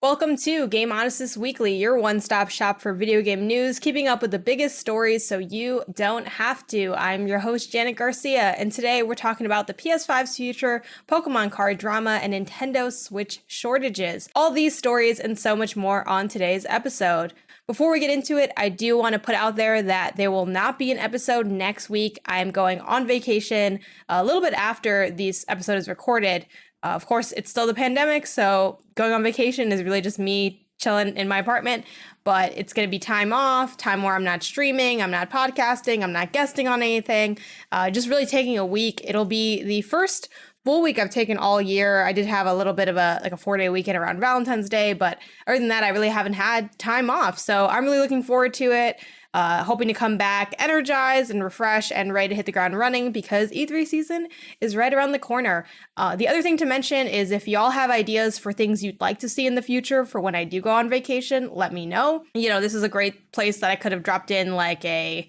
Welcome to Gameonysus Weekly, your one-stop shop for video game news, keeping up with the biggest stories so you don't have to. I'm your host, Janet Garcia, and today we're talking about the PS5's future, Pokemon card drama, and Nintendo Switch shortages. All these stories and so much more on today's episode. Before we get into it, I do want to put out there that there will not be an episode next week. I am going on vacation a little bit after this episode is recorded. Of course, it's still the pandemic, so going on vacation is really just me chilling in my apartment, but it's going to be time off, time where I'm not streaming, I'm not podcasting, I'm not guesting on anything, just really taking a week. It'll be the first full week I've taken all year. I did have a little bit of a 4-day weekend around Valentine's Day, but other than that, I really haven't had time off, so I'm really looking forward to it. Hoping to come back energized and refreshed and ready to hit the ground running because E3 season is right around the corner. The other thing to mention is if y'all have ideas for things you'd like to see in the future for when I do go on vacation, let me know. You know, this is a great place that I could have dropped in like a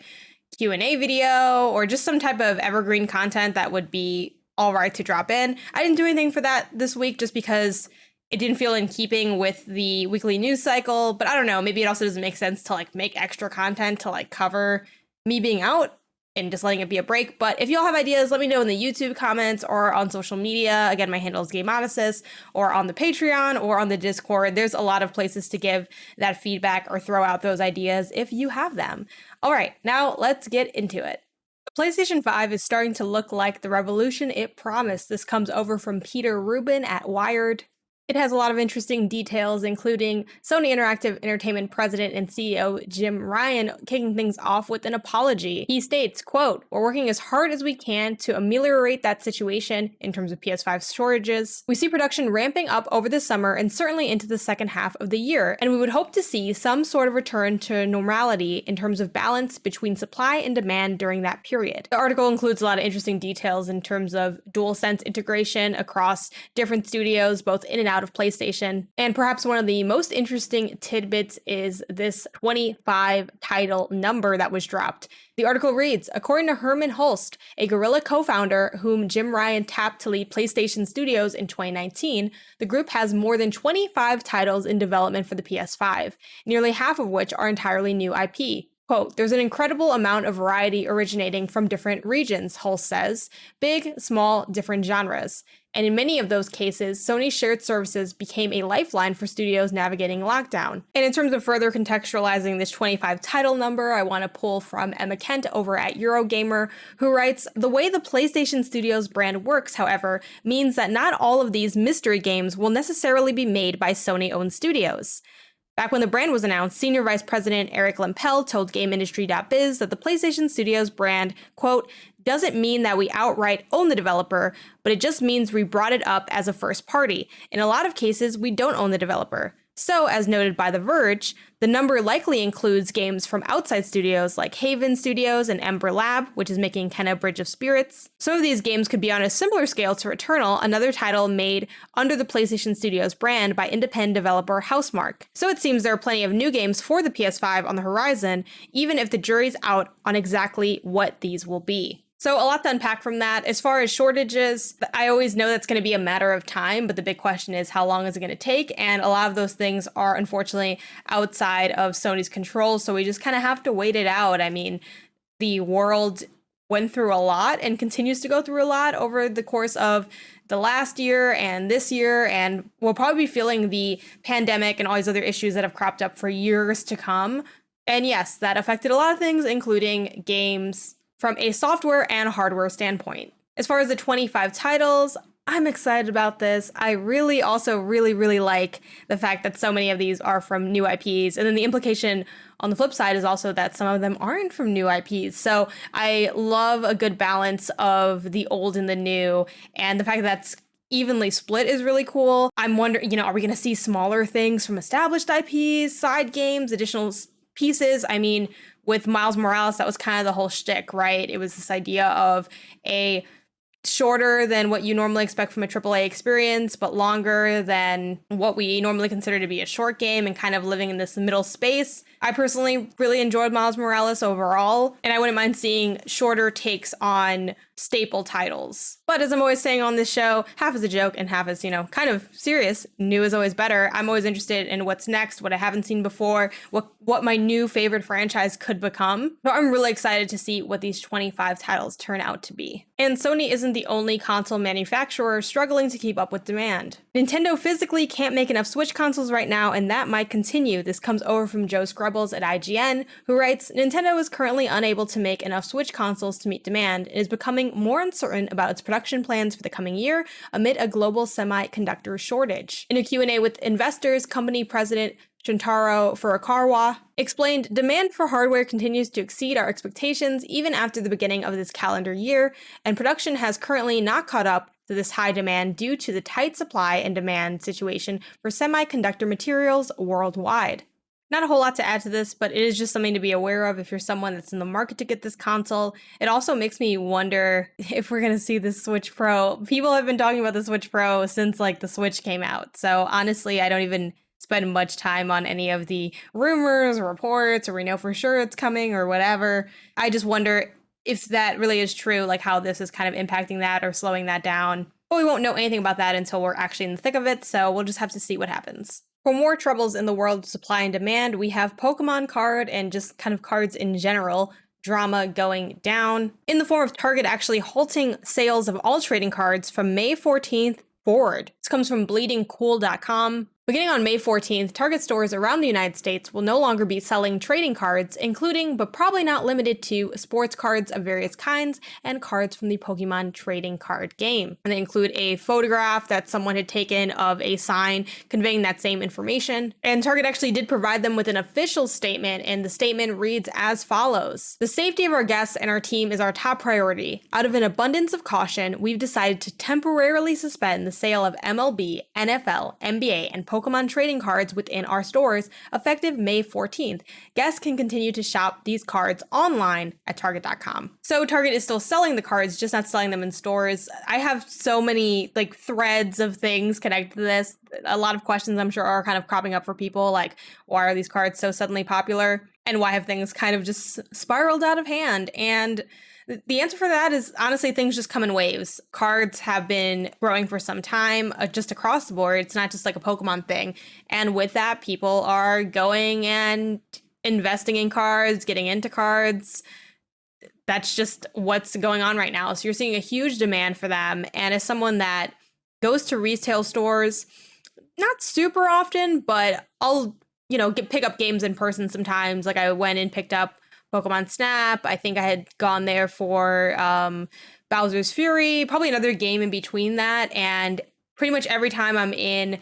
Q&A video or just some type of evergreen content that would be all right to drop in. I didn't do anything for that this week just because it didn't feel in keeping with the weekly news cycle, but I don't know, maybe it also doesn't make sense to make extra content to cover me being out and just letting it be a break. But if y'all have ideas, let me know in the YouTube comments or on social media. Again, my handle is Gameonysus, or on the Patreon or on the Discord. There's a lot of places to give that feedback or throw out those ideas if you have them. All right, now let's get into it. The PlayStation 5 is starting to look like the revolution it promised. This comes over from Peter Rubin at Wired. It has a lot of interesting details, including Sony Interactive Entertainment President and CEO Jim Ryan kicking things off with an apology. He states, quote, "We're working as hard as we can to ameliorate that situation in terms of PS5 shortages. We see production ramping up over the summer and certainly into the second half of the year, and we would hope to see some sort of return to normality in terms of balance between supply and demand during that period." The article includes a lot of interesting details in terms of DualSense integration across different studios, both in and out of PlayStation. And perhaps one of the most interesting tidbits is this 25 title number that was dropped. The article reads, according to Herman Hulst, a Guerrilla co-founder whom Jim Ryan tapped to lead PlayStation Studios in 2019, the group has more than 25 titles in development for the PS5, nearly half of which are entirely new IP. Quote, "There's an incredible amount of variety originating from different regions," Hulse says, big, small, different genres. And in many of those cases, Sony's shared services became a lifeline for studios navigating lockdown. And in terms of further contextualizing this 25 title number, I want to pull from Emma Kent over at Eurogamer, who writes, "The way the PlayStation Studios brand works, however, means that not all of these mystery games will necessarily be made by Sony-owned studios." Back when the brand was announced, Senior Vice President Eric Lempel told GameIndustry.biz that the PlayStation Studios brand, quote, "doesn't mean that we outright own the developer, but it just means we brought it up as a first party. In a lot of cases, we don't own the developer." So, as noted by The Verge, the number likely includes games from outside studios like Haven Studios and Ember Lab, which is making Kena Bridge of Spirits. Some of these games could be on a similar scale to Returnal, another title made under the PlayStation Studios brand by independent developer Housemarque. So it seems there are plenty of new games for the PS5 on the horizon, even if the jury's out on exactly what these will be. So a lot to unpack from that. As far as shortages, I always know that's going to be a matter of time, but the big question is how long is it going to take? And a lot of those things are unfortunately outside of Sony's control, so we just kind of have to wait it out. I mean, the world went through a lot and continues to go through a lot over the course of the last year and this year, and we'll probably be feeling the pandemic and all these other issues that have cropped up for years to come. And yes, that affected a lot of things, including games, from a software and hardware standpoint. As far as the 25 titles, I'm excited about this. I really also really like the fact that so many of these are from new IPs. And then the implication on the flip side is also that some of them aren't from new IPs. So I love a good balance of the old and the new. And the fact that that's evenly split is really cool. I'm wondering, are we going to see smaller things from established IPs, side games, additional pieces? I mean, with Miles Morales, that was kind of the whole shtick, right? It was this idea of a shorter than what you normally expect from a AAA experience, but longer than what we normally consider to be a short game, and kind of living in this middle space. I personally really enjoyed Miles Morales overall, and I wouldn't mind seeing shorter takes on staple titles. But as I'm always saying on this show, half is a joke and half is, kind of serious. New is always better. I'm always interested in what's next, what I haven't seen before, what my new favorite franchise could become. So I'm really excited to see what these 25 titles turn out to be. And Sony isn't the only console manufacturer struggling to keep up with demand. Nintendo physically can't make enough Switch consoles right now, and that might continue. This comes over from Joe Scrubbles at IGN, who writes, Nintendo is currently unable to make enough Switch consoles to meet demand and is becoming more uncertain about its production plans for the coming year amid a global semiconductor shortage. In a Q&A with investors, company president Shuntaro Furukawa explained, demand for hardware continues to exceed our expectations even after the beginning of this calendar year, and production has currently not caught up to this high demand due to the tight supply and demand situation for semiconductor materials worldwide. Not a whole lot to add to this, but it is just something to be aware of if you're someone that's in the market to get this console. It also makes me wonder if we're going to see the Switch Pro. People have been talking about the Switch Pro since the Switch came out. So honestly, I don't even spend much time on any of the rumors or reports, or we know for sure it's coming or whatever. I just wonder if that really is true, how this is kind of impacting that or slowing that down. But we won't know anything about that until we're actually in the thick of it, so we'll just have to see what happens. For more troubles in the world of supply and demand, we have Pokemon card and just kind of cards in general drama going down, in the form of Target actually halting sales of all trading cards from May 14th forward. This comes from bleedingcool.com. Beginning on May 14th, Target stores around the United States will no longer be selling trading cards, including, but probably not limited to, sports cards of various kinds and cards from the Pokemon trading card game. And they include a photograph that someone had taken of a sign conveying that same information. And Target actually did provide them with an official statement, and the statement reads as follows. The safety of our guests and our team is our top priority. Out of an abundance of caution, we've decided to temporarily suspend the sale of MLB, NFL, NBA, and Pokemon trading cards within our stores effective May 14th. Guests can continue to shop these cards online at Target.com. So Target is still selling the cards, just not selling them in stores. I have so many threads of things connected to this. A lot of questions I'm sure are kind of cropping up for people, why are these cards so suddenly popular? And why have things kind of just spiraled out of hand? And the answer for that is honestly things just come in waves. Cards have been growing for some time, just across the board. It's not just a Pokemon thing. And with that, people are going and investing in cards, getting into cards. That's just what's going on right now. So you're seeing a huge demand for them. And as someone that goes to retail stores, not super often, but I'll, pick up games in person sometimes. I went and picked up Pokemon Snap. I think I had gone there for Bowser's Fury, probably another game in between that. And pretty much every time I'm in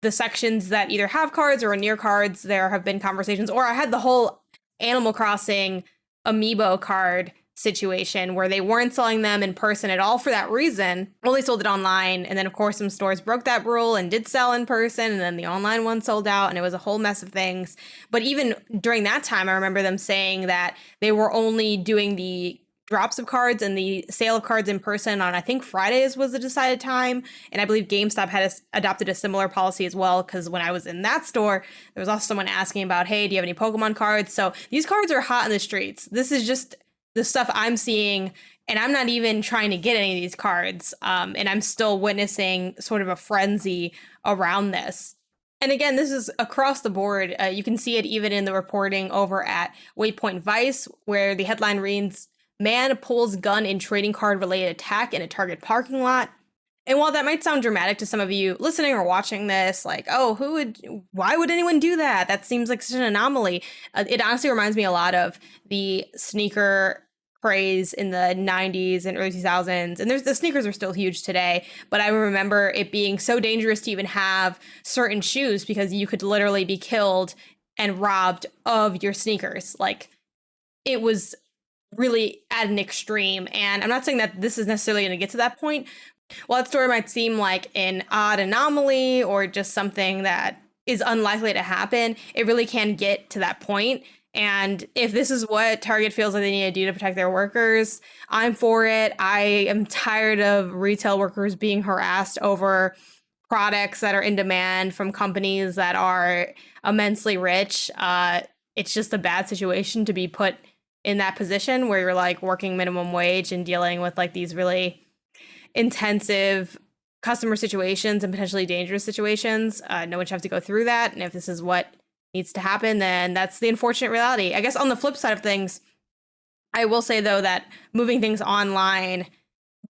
the sections that either have cards or are near cards, there have been conversations, or I had the whole Animal Crossing amiibo card situation where they weren't selling them in person at all for that reason, only sold it online. And then of course some stores broke that rule and did sell in person, and then the online one sold out, and it was a whole mess of things. But even during that time, I remember them saying that they were only doing the drops of cards and the sale of cards in person on, I think, Fridays was the decided time. And I believe GameStop had adopted a similar policy as well, because when I was in that store, there was also someone asking about, hey, do you have any Pokemon cards? So these cards are hot in the streets. This is just the stuff I'm seeing, and I'm not even trying to get any of these cards. And I'm still witnessing sort of a frenzy around this. And again, this is across the board. You can see it even in the reporting over at Waypoint Vice, where the headline reads, man pulls gun in trading card related attack in a Target parking lot. And while that might sound dramatic to some of you listening or watching this, why would anyone do that? That seems like such an anomaly. It honestly reminds me a lot of the sneaker craze in the 90s and early 2000s. And the sneakers are still huge today, but I remember it being so dangerous to even have certain shoes because you could literally be killed and robbed of your sneakers. It was really at an extreme. And I'm not saying that this is necessarily going to get to that point. While that story might seem like an odd anomaly or just something that is unlikely to happen, it really can get to that point. And if this is what Target feels like they need to do to protect their workers, I'm for it. I am tired of retail workers being harassed over products that are in demand from companies that are immensely rich. It's just a bad situation to be put in that position where you're like working minimum wage and dealing with like these really intensive customer situations and potentially dangerous situations. No one should have to go through that. And if this is what needs to happen, then that's the unfortunate reality. I guess on the flip side of things, I will say, though, that moving things online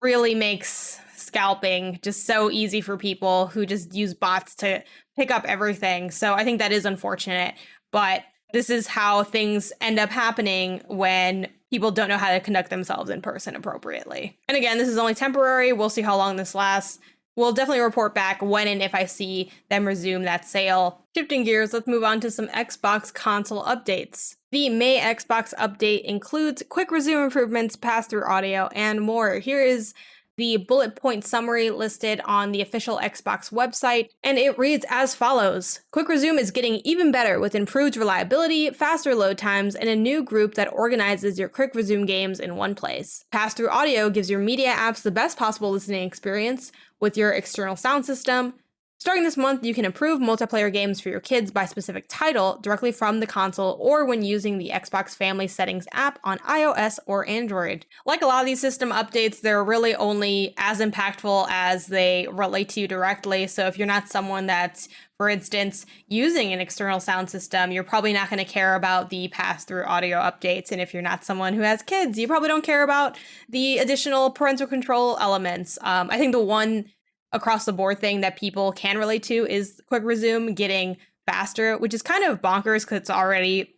really makes scalping just so easy for people who just use bots to pick up everything. So I think that is unfortunate. But this is how things end up happening when people don't know how to conduct themselves in person appropriately. And again, this is only temporary. We'll see how long this lasts. We'll definitely report back when and if I see them resume that sale. Shifting gears, let's move on to some Xbox console updates. The May Xbox update includes quick resume improvements, pass-through audio, and more. Here is the bullet point summary listed on the official Xbox website, and it reads as follows. Quick Resume is getting even better with improved reliability, faster load times, and a new group that organizes your Quick Resume games in one place. Pass-through audio gives your media apps the best possible listening experience with your external sound system. Starting this month, you can improve multiplayer games for your kids by specific title directly from the console or when using the Xbox Family Settings app on iOS or Android. Like a lot of these system updates, they're really only as impactful as they relate to you directly. So if you're not someone that's, for instance, using an external sound system, you're probably not going to care about the pass-through audio updates. And if you're not someone who has kids, you probably don't care about the additional parental control elements. I think the one across the board thing that people can relate to is Quick Resume getting faster, which is kind of bonkers because it's already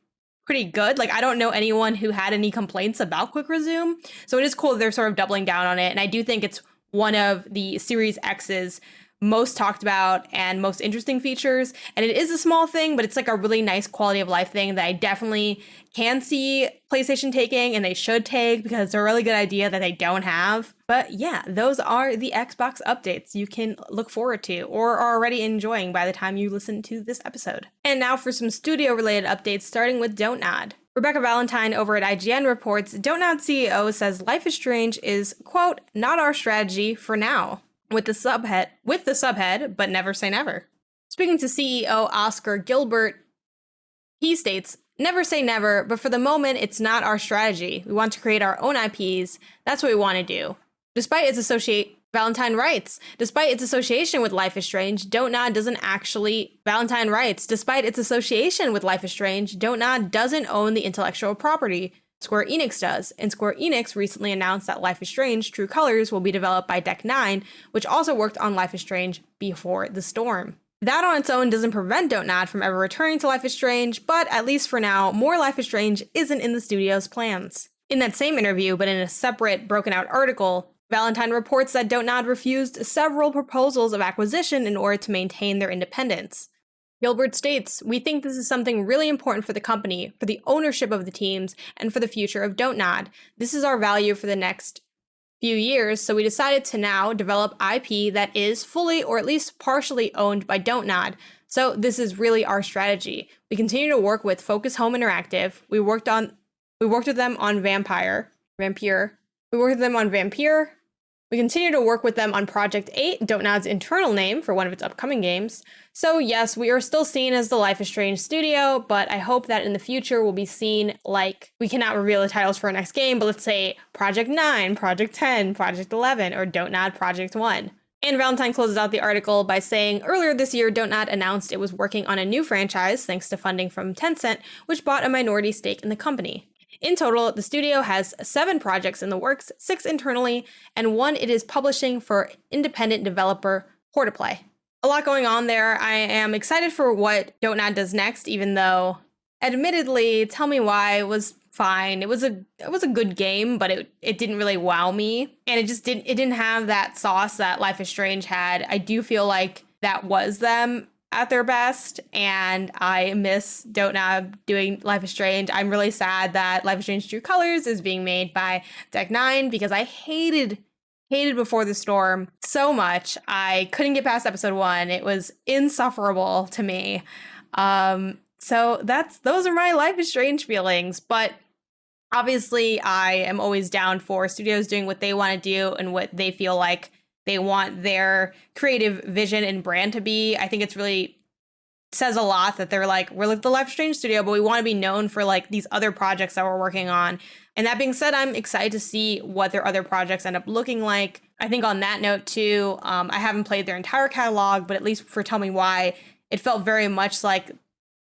pretty good. Like, I don't know anyone who had any complaints about Quick Resume. So it is cool they're sort of doubling down on it. And I do think it's one of the Series X's most talked about and most interesting features. And it is a small thing, but it's like a really nice quality of life thing that I definitely can see PlayStation taking, and they should take because it's a really good idea that they don't have. But yeah, those are the Xbox updates you can look forward to or are already enjoying by the time you listen to this episode. And now for some studio related updates, starting with Dontnod. Rebecca Valentine over at IGN reports Dontnod CEO says Life is Strange is, quote, not our strategy for now. With the subhead, but never say never. Speaking to CEO Oscar Gilbert, he states, never say never, but for the moment, it's not our strategy. We want to create our own IPs. That's what we want to do. Despite its Valentine writes, despite its association with Life is Strange, Dontnod doesn't actually, Valentine writes, despite its association with Life is Strange, Dontnod doesn't own the intellectual property. Square Enix does, and Square Enix recently announced that Life is Strange True Colors will be developed by Deck 9, which also worked on Life is Strange before the storm. That on its own doesn't prevent Dontnod from ever returning to Life is Strange, but at least for now, more Life is Strange isn't in the studio's plans. In that same interview, but in a separate, broken out article, Valentine reports that Dontnod refused several proposals of acquisition in order to maintain their independence. Gilbert states, we think this is something really important for the company, for the ownership of the teams, and for the future of Dontnod. This is our value for the next few years, so we decided to now develop IP that is fully or at least partially owned by Dontnod. So this is really our strategy. We continue to work with Focus Home Interactive. We worked with them on Vampire. We worked with them on Vampire. We continue to work with them on Project 8, Dontnod's internal name for one of its upcoming games. So yes, we are still seen as the Life is Strange studio, but I hope that in the future we'll be seen like, we cannot reveal the titles for our next game, but let's say Project 9, Project 10, Project 11, or Dontnod Project 1. And Valentine closes out the article by saying, earlier this year, Dontnod announced it was working on a new franchise thanks to funding from Tencent, which bought a minority stake in the company. In total, the studio has 7 projects in the works, 6 internally, and 1 it is publishing for independent developer Portaplay. A lot going on there. I am excited for what Dontnod does next, even though, admittedly, Tell Me Why was fine. It was a good game, but it didn't really wow me, and it didn't have that sauce that Life is Strange had. I do feel like that was them at their best, and I miss Dontnod doing Life is Strange. I'm really sad that Life is Strange True Colors is being made by Deck 9 because I hated Before the Storm so much. I couldn't get past episode 1. It was insufferable to me. So those are my Life is Strange feelings, but obviously I am always down for studios doing what they want to do and what they feel like they want their creative vision and brand to be. I think it's really says a lot that they're like, we're like the Life is Strange studio, but we want to be known for like these other projects that we're working on. And that being said, I'm excited to see what their other projects end up looking like. I think on that note too, I haven't played their entire catalog, but at least for Tell Me Why, it felt very much like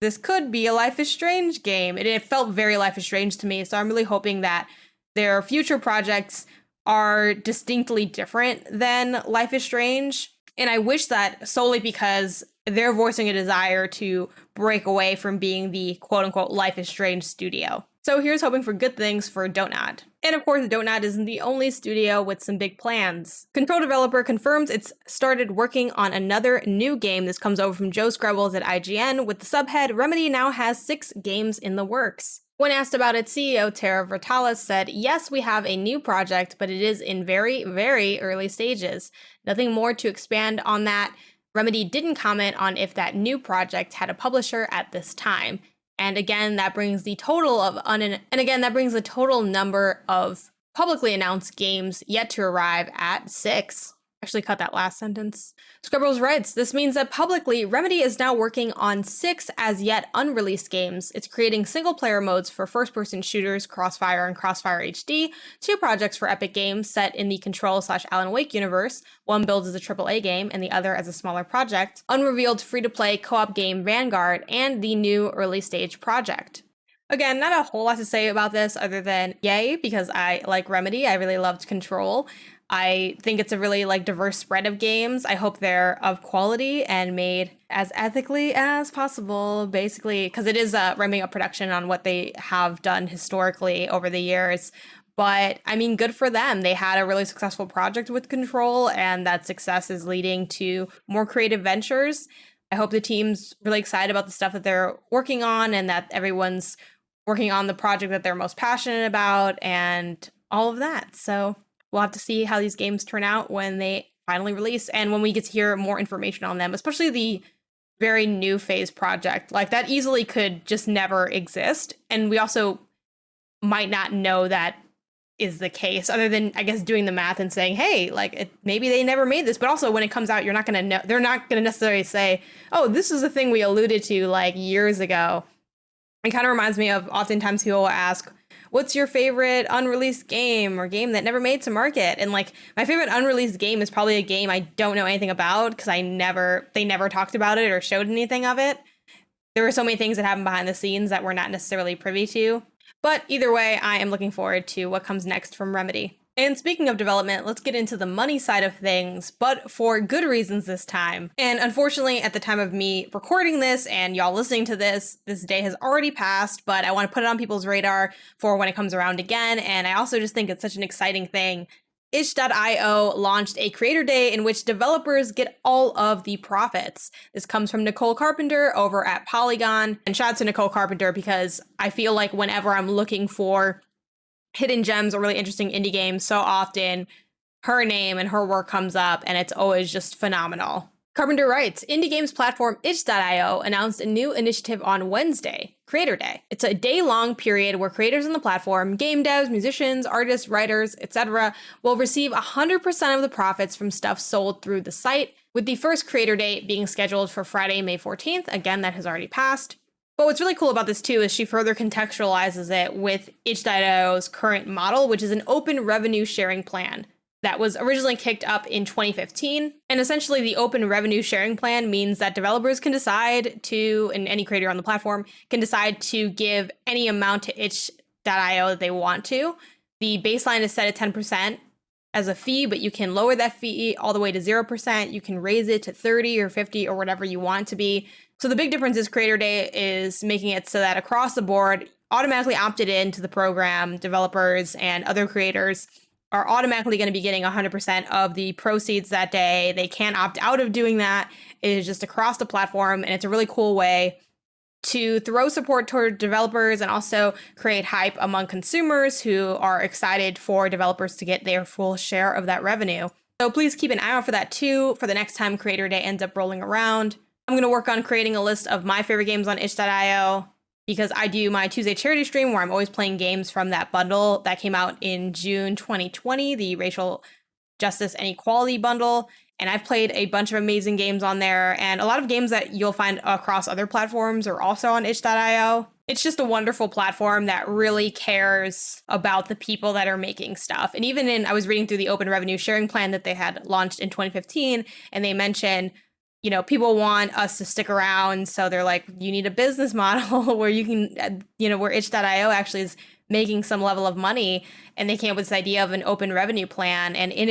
this could be a Life is Strange game. It felt very Life is Strange to me. So I'm really hoping that their future projects are distinctly different than Life is Strange. And I wish that solely because they're voicing a desire to break away from being the quote-unquote Life is Strange studio. So here's hoping for good things for Dontnod. And of course, Dontnod isn't the only studio with some big plans. Control developer confirms it's started working on another new game. This comes over from Joe Scrubbles at IGN with the subhead, Remedy now has 6 games in the works. When asked about it, CEO Tara Vertalis said, yes, we have a new project, but it is in very, very early stages. Nothing more to expand on that. Remedy didn't comment on if that new project had a publisher at this time. And again, that brings the total number of publicly announced games yet to arrive at 6. Actually cut that last sentence. Scrubbles writes, this means that publicly, Remedy is now working on 6 as yet unreleased games. It's creating single-player modes for first-person shooters, Crossfire and Crossfire HD, 2 projects for Epic Games set in the Control/Alan Wake universe, one billed as a AAA game and the other as a smaller project, unrevealed free-to-play co-op game Vanguard, and the new early-stage project. Again, not a whole lot to say about this other than yay, because I like Remedy. I really loved Control. I think it's a really like diverse spread of games. I hope they're of quality and made as ethically as possible, basically, because it is ramping up production on what they have done historically over the years. But I mean, good for them. They had a really successful project with Control, and that success is leading to more creative ventures. I hope the team's really excited about the stuff that they're working on and that everyone's working on the project that they're most passionate about and all of that. So we'll have to see how these games turn out when they finally release and when we get to hear more information on them, especially the very new phase project. Like, that easily could just never exist. And we also might not know that is the case, other than, I guess, doing the math and saying, hey, like, maybe they never made this. But also, when it comes out, you're not going to know. They're not going to necessarily say, oh, this is the thing we alluded to like years ago. It kind of reminds me of oftentimes people will ask, what's your favorite unreleased game or game that never made to market? And like, my favorite unreleased game is probably a game I don't know anything about because they never talked about it or showed anything of it. There were so many things that happened behind the scenes that we're not necessarily privy to. But either way, I am looking forward to what comes next from Remedy. And speaking of development, let's get into the money side of things, but for good reasons this time. And unfortunately, at the time of me recording this and y'all listening to this day has already passed, but I want to put it on people's radar for when it comes around again. And I also just think it's such an exciting thing. Itch.io launched a creator day in which developers get all of the profits. This comes from Nicole Carpenter over at Polygon. And shout out to Nicole Carpenter because I feel like whenever I'm looking for hidden gems or really interesting indie games, so often her name and her work comes up and it's always just phenomenal. Carpenter writes, indie games platform itch.io announced a new initiative on Wednesday, Creator Day. It's a day-long period where creators on the platform, game devs, musicians, artists, writers, etc., will receive 100% of the profits from stuff sold through the site, with the first Creator Day being scheduled for Friday, May 14th. Again, that has already passed. But what's really cool about this too is she further contextualizes it with itch.io's current model, which is an open revenue sharing plan that was originally kicked up in 2015. And essentially the open revenue sharing plan means that developers can decide to, and any creator on the platform can decide to give any amount to itch.io that they want to. The baseline is set at 10% as a fee, but you can lower that fee all the way to 0%. You can raise it to 30 or 50 or whatever you want it to be. So the big difference is Creator Day is making it so that across the board, automatically opted into the program, developers and other creators are automatically going to be getting 100% of the proceeds that day. They can't opt out of doing that. It is just across the platform, and it's a really cool way to throw support toward developers and also create hype among consumers who are excited for developers to get their full share of that revenue. So please keep an eye out for that too, for the next time Creator Day ends up rolling around. I'm going to work on creating a list of my favorite games on itch.io because I do my Tuesday charity stream where I'm always playing games from that bundle that came out in June 2020, the racial Justice and Equality bundle. And I've played a bunch of amazing games on there, and a lot of games that you'll find across other platforms are also on itch.io. It's just a wonderful platform that really cares about the people that are making stuff. And even I was reading through the open revenue sharing plan that they had launched in 2015, and they mentioned, people want us to stick around. So they're like, you need a business model where you can, where itch.io actually is making some level of money. And they came up with this idea of an open revenue plan. And in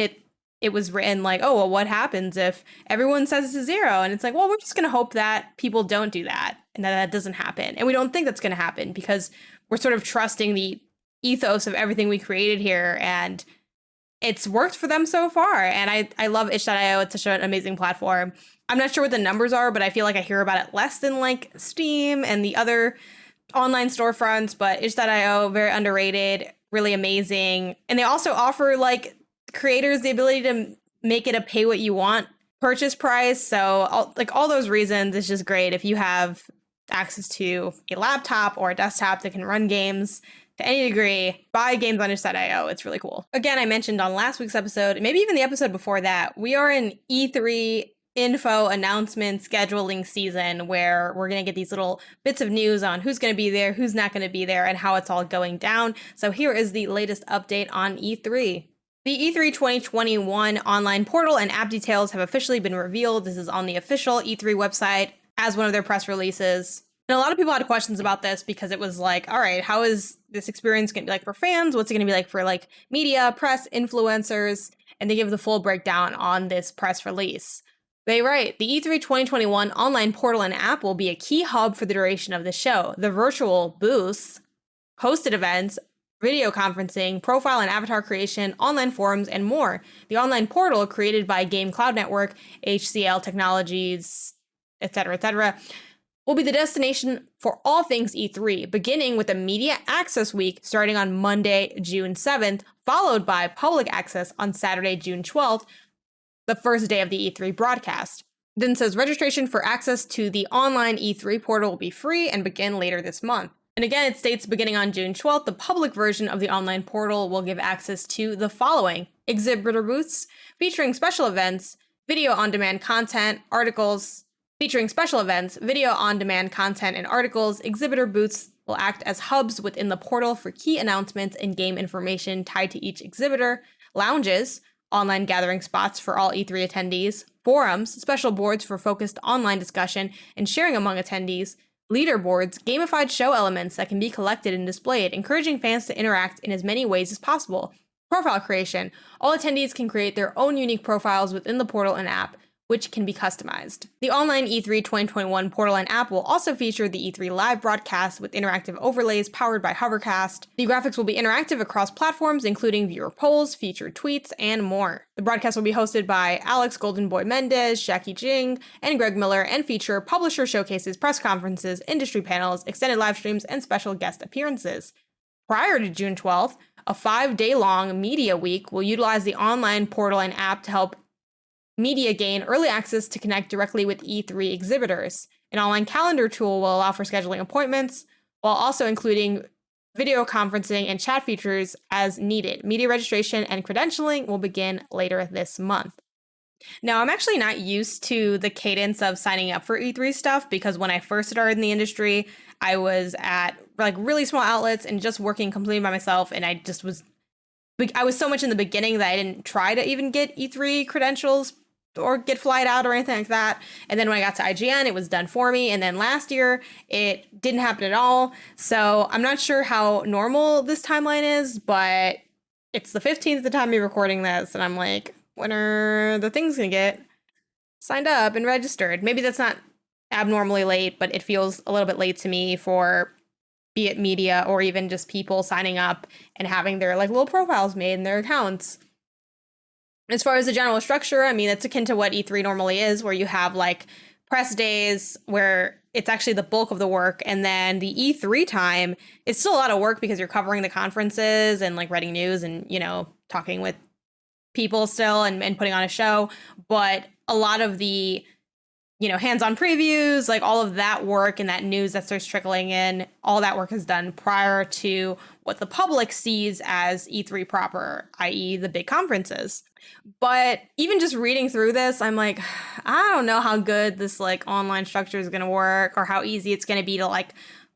it was written like, oh, well, what happens if everyone says it's a zero? And it's like, well, we're just going to hope that people don't do that and that doesn't happen. And we don't think that's going to happen because we're sort of trusting the ethos of everything we created here. And it's worked for them so far. And I love itch.io. It's such an amazing platform. I'm not sure what the numbers are, but I feel like I hear about it less than like Steam and the other online storefronts. But itch.io, very underrated, really amazing. And they also offer like creators the ability to make it a pay what you want purchase price. So all those reasons, it's just great if you have access to a laptop or a desktop that can run games to any degree. Buy games on itch.io. It's really cool. Again, I mentioned on last week's episode, maybe even the episode before that, we are in E3 info announcement scheduling season where we're going to get these little bits of news on who's going to be there, who's not going to be there, and how it's all going down. So here is the latest update on E3. The E3 2021 online portal and app details have officially been revealed. This is on the official E3 website as one of their press releases. And a lot of people had questions about this because it was like, all right, how is this experience going to be like for fans? What's it going to be like for like media, press, influencers? And they give the full breakdown on this press release. They write, the E3 2021 online portal and app will be a key hub for the duration of the show. The virtual booths, hosted events, video conferencing, profile and avatar creation, online forums, and more. The online portal, created by Game Cloud Network, HCL Technologies, etc., will be the destination for all things E3, beginning with a media access week starting on Monday, June 7th, followed by public access on Saturday, June 12th, the first day of the E3 broadcast. Then says registration for access to the online E3 portal will be free and begin later this month. And again, it states beginning on June 12th, the public version of the online portal will give access to the following: exhibitor booths featuring special events, video on-demand content, articles. Featuring special events, video on-demand content, and articles, exhibitor booths will act as hubs within the portal for key announcements and game information tied to each exhibitor, lounges, online gathering spots for all E3 attendees, forums, special boards for focused online discussion and sharing among attendees, leaderboards, gamified show elements that can be collected and displayed, encouraging fans to interact in as many ways as possible, profile creation. All attendees can create their own unique profiles within the portal and app, which can be customized. The online E3 2021 portal and app will also feature the E3 live broadcast with interactive overlays powered by Hovercast. The graphics will be interactive across platforms, including viewer polls, featured tweets, and more. The broadcast will be hosted by Alex Golden Boy Mendez, Jackie Jing, and Greg Miller, and feature publisher showcases, press conferences, industry panels, extended live streams, and special guest appearances. Prior to June 12th, a 5-day-long media week will utilize the online portal and app to help media gain early access to connect directly with E3 exhibitors. An online calendar tool will allow for scheduling appointments, while also including video conferencing and chat features as needed. Media registration and credentialing will begin later this month. Now, I'm actually not used to the cadence of signing up for E3 stuff because when I first started in the industry, I was at like really small outlets and just working completely by myself, and I was so much in the beginning that I didn't try to even get E3 credentials or get flight out or anything like that. And then when I got to IGN, it was done for me. And then last year, it didn't happen at all. So I'm not sure how normal this timeline is, but it's the 15th at the time of recording this. And I'm like, when are the things gonna get signed up and registered? Maybe that's not abnormally late, but it feels a little bit late to me for be it media or even just people signing up and having their like little profiles made in their accounts. As far as the general structure, I mean, it's akin to what E3 normally is, where you have like press days where it's actually the bulk of the work. And then the E3 time, it's still a lot of work because you're covering the conferences and like writing news and, talking with people still and putting on a show. But a lot of the hands-on previews, like all of that work and that news that starts trickling in, all that work is done prior to what the public sees as E3 proper, i.e. the big conferences. But even just reading through this, I'm like, I don't know how good this like online structure is going to work or how easy it's going to be to like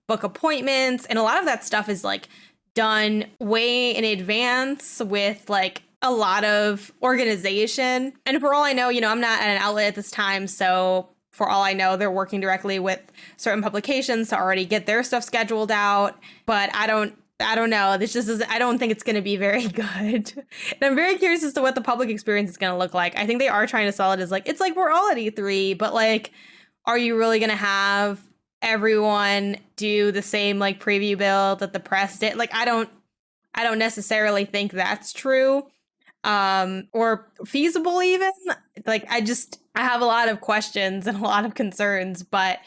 book appointments. And a lot of that stuff is like done way in advance with like a lot of organization. And for all I know, I'm not at an outlet at this time. So for all I know, they're working directly with certain publications to already get their stuff scheduled out. But I don't know. This just isn't, I don't think it's going to be very good. And I'm very curious as to what the public experience is going to look like. I think they are trying to sell it as like, it's like we're all at E3, but like, are you really going to have everyone do the same like preview build that the press did? Like, I don't necessarily think that's true. Or feasible even. Like, I have a lot of questions and a lot of concerns, but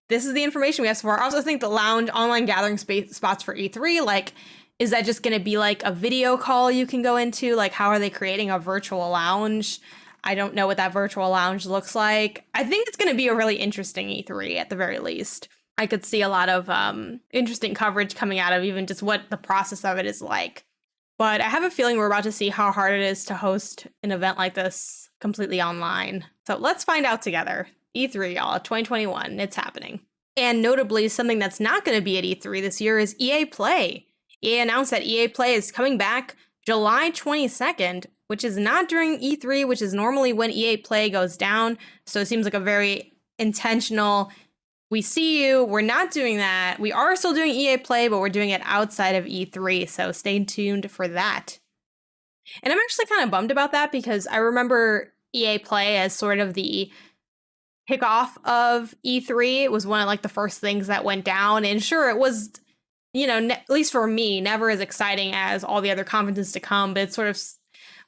this is the information we have so far. I also think the lounge online gathering spots for E3, like, is that just going to be like a video call you can go into? Like, how are they creating a virtual lounge? I don't know what that virtual lounge looks like. I think it's going to be a really interesting E3 at the very least. I could see a lot of interesting coverage coming out of even just what the process of it is like. But I have a feeling we're about to see how hard it is to host an event like this completely online. So let's find out together. E3, y'all, 2021, it's happening. And notably, something that's not going to be at E3 this year is EA Play. EA announced that EA Play is coming back July 22nd, which is not during E3, which is normally when EA Play goes down. So it seems like a very intentional, we see you, we're not doing that. We are still doing EA Play, but we're doing it outside of E3, so stay tuned for that. And I'm actually kind of bummed about that because I remember EA Play as sort of the kickoff of E3. It was one of like the first things that went down, and sure, it was, at least for me, never as exciting as all the other conferences to come, but it sort of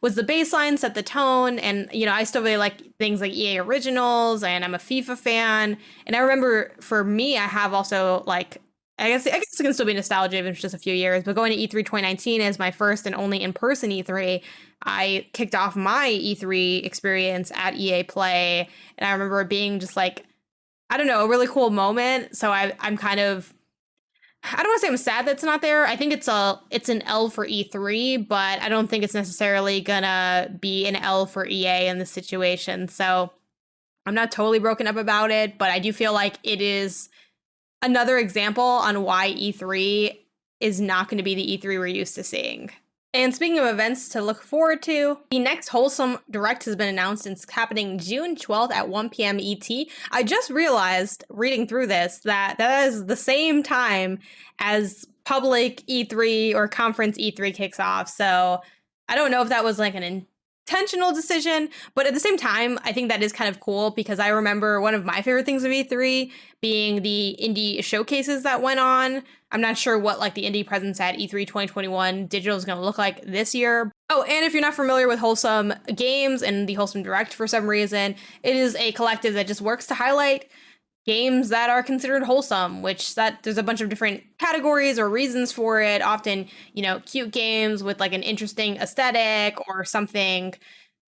was the baseline, set the tone, and I still really like things like EA Originals, and I'm a FIFA fan. And I remember for me, I have also like, I guess it can still be nostalgia even if it's just a few years, but going to E3 2019 as my first and only in-person E3, I kicked off my E3 experience at EA Play, and I remember it being just like, I don't know, a really cool moment. So I'm kind of, I don't want to say I'm sad that's not there. I think it's an L for E3, but I don't think it's necessarily gonna be an L for EA in this situation. So I'm not totally broken up about it, but I do feel like it is another example on why E3 is not going to be the E3 we're used to seeing. And speaking of events to look forward to, the next Wholesome Direct has been announced and it's happening June 12th at 1 p.m. ET. I just realized, reading through this, that is the same time as public E3 or conference E3 kicks off. So I don't know if that was like an intentional decision, but at the same time, I think that is kind of cool because I remember one of my favorite things of E3 being the indie showcases that went on. I'm not sure what like the indie presence at E3 2021 digital is going to look like this year. Oh, and if you're not familiar with Wholesome Games and the Wholesome Direct for some reason, it is a collective that just works to highlight games that are considered wholesome, which that there's a bunch of different categories or reasons for it. Often, cute games with like an interesting aesthetic or something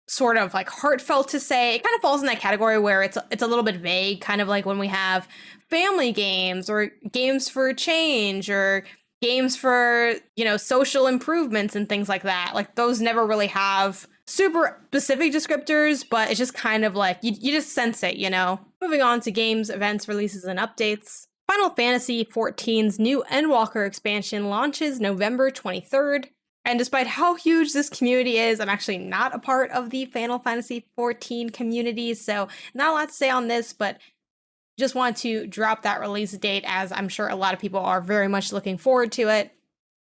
sort of like heartfelt to say. It kind of falls in that category where it's a little bit vague, kind of like when we have family games or games for change or games for, social improvements and things like that. Like those never really have super specific descriptors, but it's just kind of like you just sense it, Moving on to games, events, releases, and updates. Final Fantasy XIV's new Endwalker expansion launches November 23rd. And despite how huge this community is, I'm actually not a part of the Final Fantasy XIV community, so not a lot to say on this, but just want to drop that release date as I'm sure a lot of people are very much looking forward to it.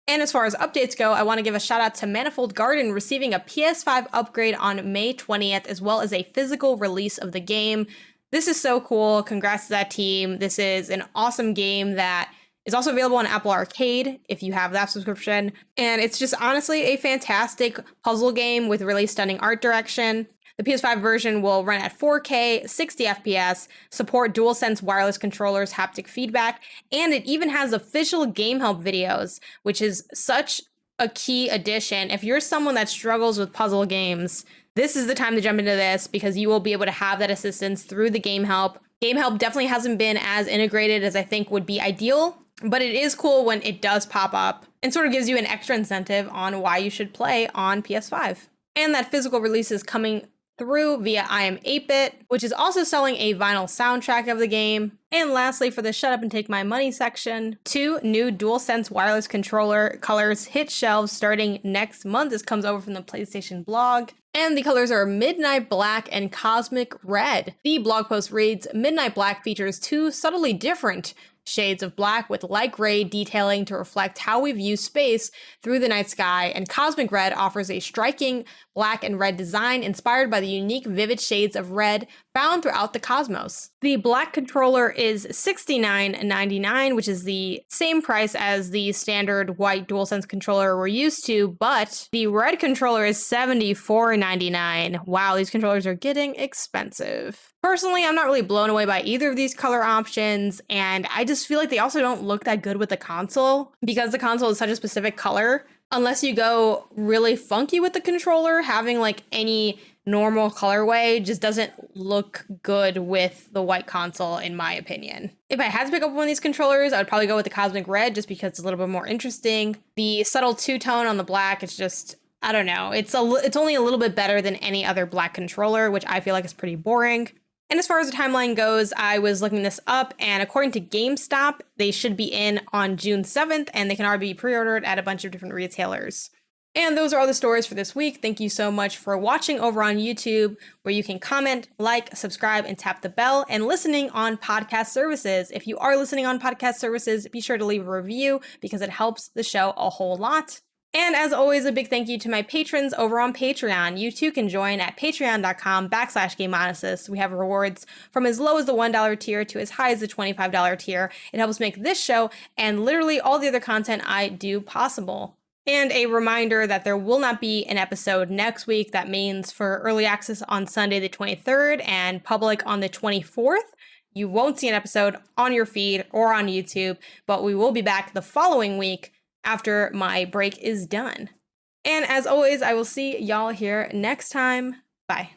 And as far as updates go, I want to give a shout out to Manifold Garden receiving a PS5 upgrade on May 20th, as well as a physical release of the game. This is so cool. Congrats to that team. This is an awesome game that is also available on Apple Arcade if you have that subscription. And it's just honestly a fantastic puzzle game with really stunning art direction. The PS5 version will run at 4K, 60 FPS, support DualSense wireless controllers, haptic feedback, and it even has official game help videos, which is such a key addition. If you're someone that struggles with puzzle games, this is the time to jump into this because you will be able to have that assistance through the game help. Game help definitely hasn't been as integrated as I think would be ideal, but it is cool when it does pop up and sort of gives you an extra incentive on why you should play on PS5. And that physical release is coming through via I Am 8-Bit, which is also selling a vinyl soundtrack of the game. And lastly, for the shut up and take my money section, 2 new DualSense wireless controller colors hit shelves starting next month. This comes over from the PlayStation blog. And the colors are Midnight Black and Cosmic Red. The blog post reads, Midnight Black features 2 subtly different shades of black with light gray detailing to reflect how we view space through the night sky, and Cosmic Red offers a striking black and red design inspired by the unique vivid shades of red found throughout the cosmos. The black controller is $69.99, which is the same price as the standard white DualSense controller we're used to, but the red controller is $74.99. Wow, these controllers are getting expensive. Personally, I'm not really blown away by either of these color options, and I just feel like they also don't look that good with the console because the console is such a specific color. Unless you go really funky with the controller, having like any normal colorway just doesn't look good with the white console, in my opinion. If I had to pick up one of these controllers, I would probably go with the Cosmic Red just because it's a little bit more interesting. The subtle two-tone on the black is just, I don't know, it's only a little bit better than any other black controller, which I feel like is pretty boring. And as far as the timeline goes, I was looking this up, and according to GameStop, they should be in on June 7th, and they can already be pre-ordered at a bunch of different retailers. And those are all the stories for this week. Thank you so much for watching over on YouTube, where you can comment, like, subscribe, and tap the bell, and listening on podcast services. If you are listening on podcast services, be sure to leave a review because it helps the show a whole lot. And as always, a big thank you to my patrons over on Patreon. You too can join at patreon.com/Gameonysus. We have rewards from as low as the $1 tier to as high as the $25 tier. It helps make this show and literally all the other content I do possible. And a reminder that there will not be an episode next week. That means for early access on Sunday the 23rd and public on the 24th. You won't see an episode on your feed or on YouTube, but we will be back the following week after my break is done. And as always, I will see y'all here next time. Bye.